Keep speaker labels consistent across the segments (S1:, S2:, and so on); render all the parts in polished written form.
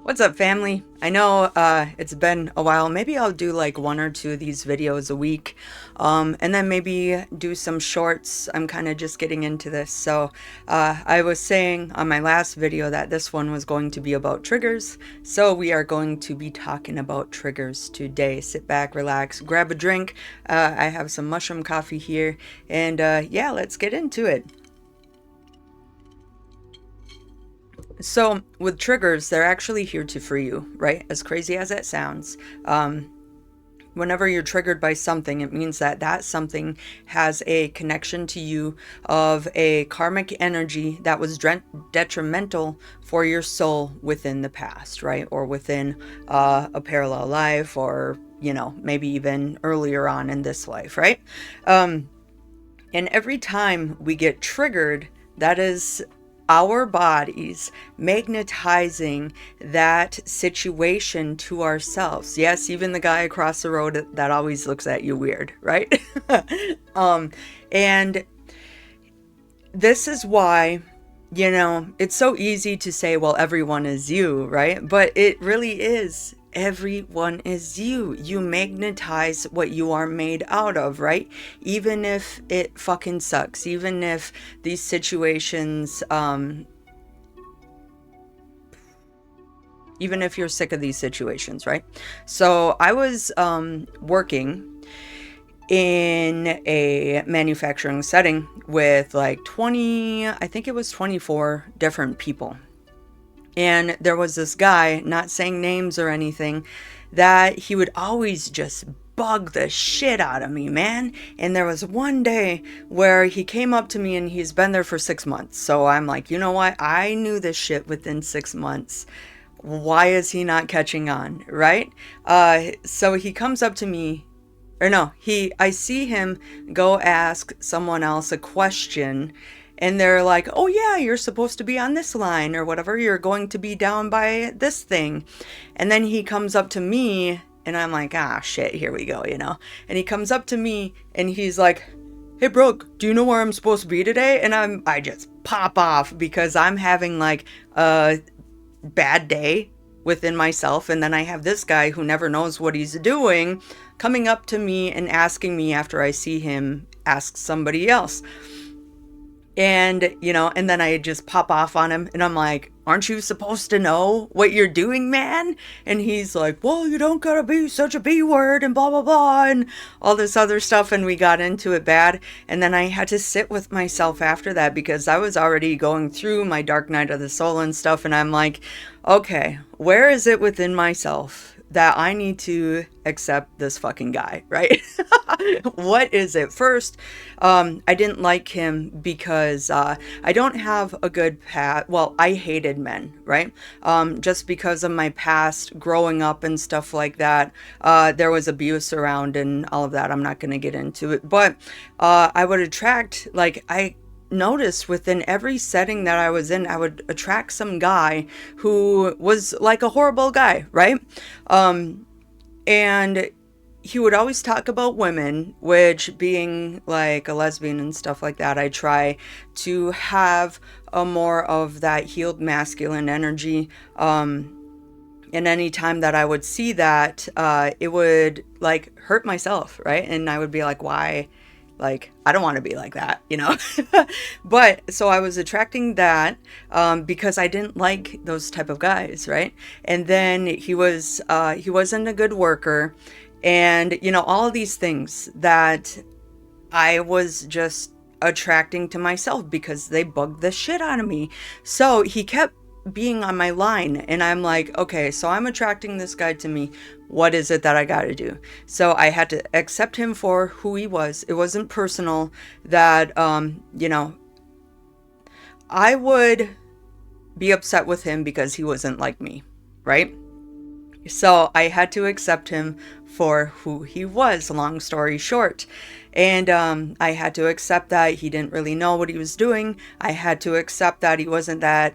S1: What's up, family? I know it's been a while. Maybe I'll do like one or two of these videos a week, and then maybe do some shorts. I'm kind of just getting into this. So I was saying on my last video that this one was going to be about triggers. So we are going to be talking about triggers today. Sit back, relax, grab a drink. I have some mushroom coffee here, and yeah, let's get into it. So with triggers, they're actually here to free you, right? As crazy as it sounds. Whenever you're triggered by something, it means that that something has a connection to you of a karmic energy that was detrimental for your soul within the past, right? Or within a parallel life, or, you know, maybe even earlier on in this life, right? And every time we get triggered, that is our bodies magnetizing that situation to ourselves. Yes, even the guy across the road that always looks at you weird, right? And this is why, you know, it's so easy to say, well, everyone is you, right? But it really is. Everyone is you. You magnetize what you are made out of, right? Even if it fucking sucks, even if these situations, even if you're sick of these situations, right? So I was working in a manufacturing setting with like 20, I think it was 24 different people. And there was this guy, not saying names or anything, that he would always just bug the shit out of me, man. And there was one day where he came up to me, and he's been there for 6 months. So I'm like, you know what? I knew this shit within 6 months. Why is he not catching on, right? So he comes up to me, or no, I see him go ask someone else a question, and they're like, oh yeah, you're supposed to be on this line or whatever. You're going to be down by this thing. And then he comes up to me, and I'm like, ah, shit, here we go, you know? And he comes up to me, and he's like, hey, Brooke, do you know where I'm supposed to be today? And I just pop off because I'm having like a bad day within myself. And then I have this guy who never knows what he's doing coming up to me and asking me after I see him ask somebody else. And, you know, and then I just pop off on him, and I'm like, aren't you supposed to know what you're doing, man? And he's like, well, you don't gotta be such a B word and blah, blah, blah, and all this other stuff. And we got into it bad. And then I had to sit with myself after that because I was already going through my dark night of the soul and stuff. And I'm like, okay, where is it within myself that I need to accept this fucking guy, right? What is it? First, I didn't like him because I don't have a good past. Well, I hated men, right? Just because of my past growing up and stuff like that. There was abuse around and all of that. I'm not going to get into it. But I would attract, like, I noticed within every setting that I was in, I would attract some guy who was like a horrible guy, right? And he would always talk about women, which, being like a lesbian and stuff like that, I try to have a more of that healed masculine energy. And any time that I would see that, it would like hurt myself, right? And I would be like, why? Like, I don't want to be like that, you know? But so I was attracting that because I didn't like those type of guys, right? And then he wasn't a good worker. And, you know, all of these things that I was just attracting to myself because they bugged the shit out of me. So he kept being on my line, and I'm like, okay, so I'm attracting this guy to me. What is it that I got to do? So I had to accept him for who he was. It wasn't personal that, you know, I would be upset with him because he wasn't like me, right? So I had to accept him for who he was, long story short. And I had to accept that he didn't really know what he was doing. I had to accept that he wasn't that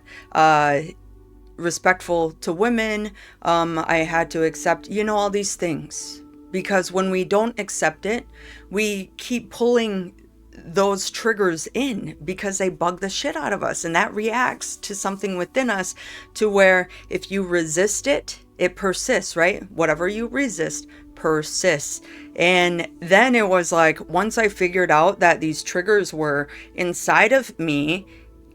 S1: respectful to women. I had to accept, you know, all these things. Because when we don't accept it, we keep pulling those triggers in because they bug the shit out of us, and that reacts to something within us to where if you resist it, it persists, right? Whatever you resist persists. And then it was like, once I figured out that these triggers were inside of me,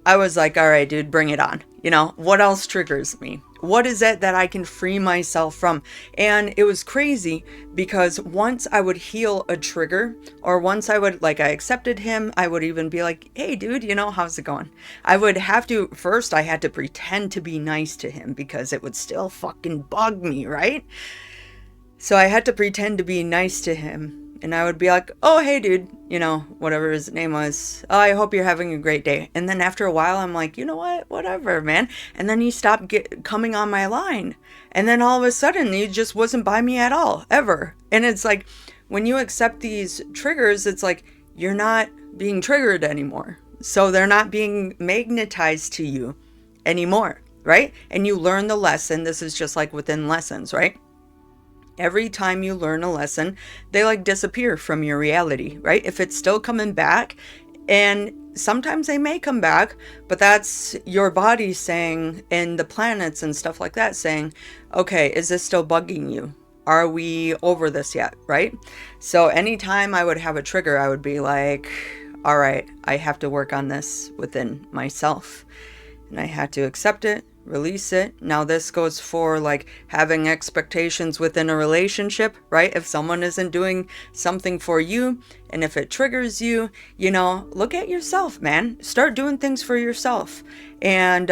S1: I was like, all right, dude, bring it on. You know, what else triggers me? What is it that I can free myself from? And it was crazy because once I would heal a trigger, or once I would, like, I accepted him, I would even be like, hey, dude, you know, how's it going? I would have to, first I had to pretend to be nice to him because it would still fucking bug me, right? So I had to pretend to be nice to him. And I would be like, oh, hey, dude, you know, whatever his name was. Oh, I hope you're having a great day. And then after a while, I'm like, you know what? Whatever, man. And then he stopped coming on my line. And then all of a sudden, he just wasn't by me at all, ever. And it's like, when you accept these triggers, it's like, you're not being triggered anymore. So they're not being magnetized to you anymore, right? And you learn the lesson. This is just like within lessons, right? Every time you learn a lesson, they like disappear from your reality, right? If it's still coming back, and sometimes they may come back, but that's your body saying, and the planets and stuff like that saying, okay, is this still bugging you? Are we over this yet, right? So anytime I would have a trigger, I would be like, all right, I have to work on this within myself. And I had to accept it, release it. Now this goes for like having expectations within a relationship, right? If someone isn't doing something for you, and if it triggers you, you know, look at yourself, man. Start doing things for yourself, and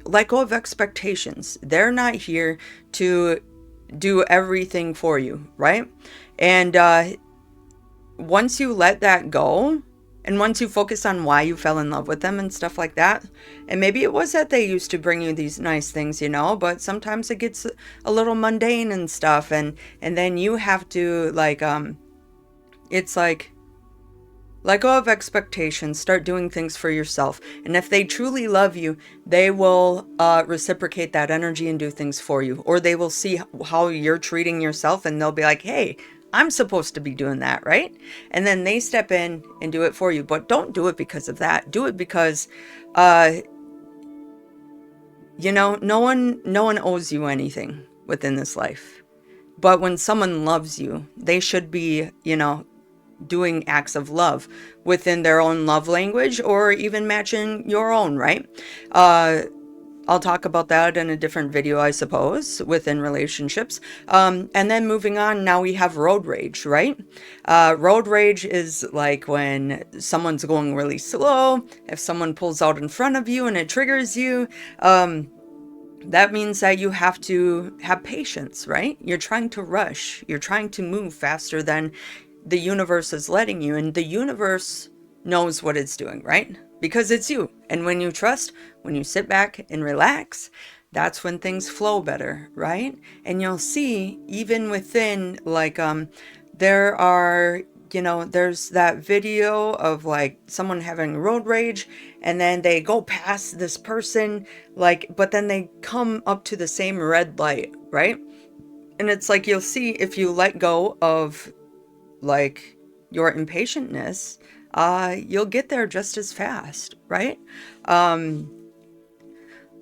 S1: let go of expectations. They're not here to do everything for you, right? And once you let that go, and once you focus on why you fell in love with them and stuff like that, and maybe it was that they used to bring you these nice things, you know, but sometimes it gets a little mundane and stuff, and then you have to like, it's like, let go of expectations, start doing things for yourself. And if they truly love you, they will reciprocate that energy and do things for you, or they will see how you're treating yourself, and they'll be like, hey, I'm supposed to be doing that, right? And then they step in and do it for you. But don't do it because of that. Do it because, you know, no one owes you anything within this life. But when someone loves you, they should be, you know, doing acts of love within their own love language, or even matching your own, right? I'll talk about that in a different video, I suppose, within relationships. And then moving on, now we have road rage, right? Road rage is like when someone's going really slow. If someone pulls out in front of you and it triggers you, that means that you have to have patience, right? You're trying to rush. You're trying to move faster than the universe is letting you. And the universe knows what it's doing, right? Because it's you. And when you trust, when you sit back and relax, that's when things flow better, right? And you'll see, even within, like, there are, you know, there's that video of like someone having road rage, and then they go past this person, like, but then they come up to the same red light, right? And it's like, you'll see, if you let go of like your impatientness, you'll get there just as fast, right?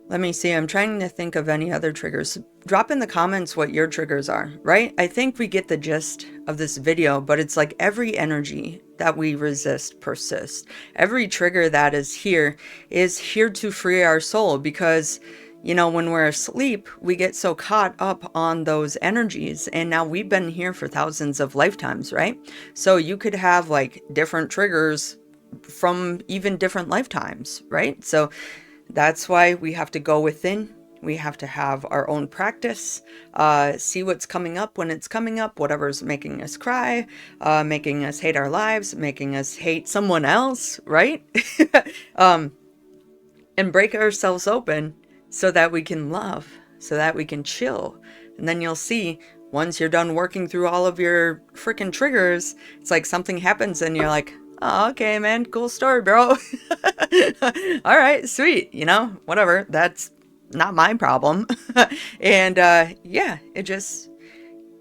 S1: Let me see. I'm trying to think of any other triggers. Drop in the comments what your triggers are, right? I think we get the gist of this video, but it's like every energy that we resist persists. Every trigger that is here to free our soul, because, you know, when we're asleep, we get so caught up on those energies, and now we've been here for thousands of lifetimes, right? So you could have like different triggers from even different lifetimes, right? So that's why we have to go within. We have to have our own practice, see what's coming up when it's coming up, whatever's making us cry, making us hate our lives, making us hate someone else, right? And break ourselves open so that we can love, so that we can chill. And then you'll see, once you're done working through all of your freaking triggers, it's like something happens and you're like, oh, okay, man, cool story, bro. All right, sweet, you know, whatever, that's not my problem. And yeah, it just,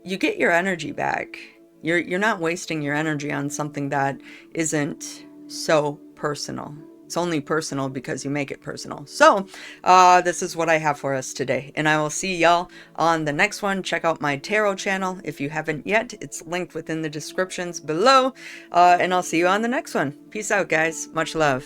S1: you get your energy back. You're not wasting your energy on something that isn't so personal. It's only personal because you make it personal. So, this is what I have for us today. And I will see y'all on the next one. Check out my tarot channel if you haven't yet. It's linked within the descriptions below. And I'll see you on the next one. Peace out, guys. Much love.